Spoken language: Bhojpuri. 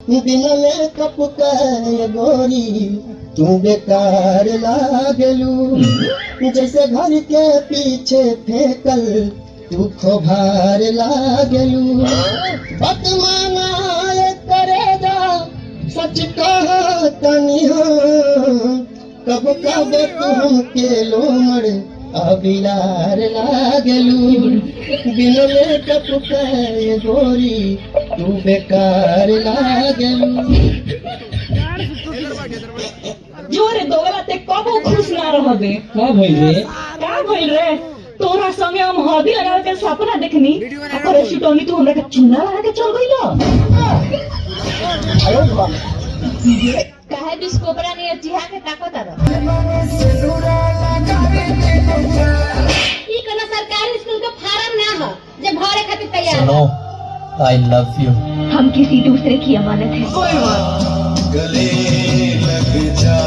बिना मेकअप के गोरी तू बेकार लागलू, जैसे घर के पीछे फेंकल तू खोभार लागलू। बदमाना करेगा सच कहा तनी हो, कब कब तुम के लोमड़ अबिलार लागलू, बिन मेकअप के गोरी तू बेकार लागलू। जोरे दोगला ते कबो खुश ना रहबे। का भइल रे? का भइल रे? तोरा संगे हम हल्दी लगावे के सपना देखनी, और सुटोनी तू हमरा के चूना लगा के चल गइलो। काहे बिस्कोपरा ने चिहा के ताकत आ। ई कोनो सरकारी स्कूल का फार्म ना हो जे भरे खातिर तैयार हो। I love you. हम किसी दूसरे की अमानत है। गले लग जा।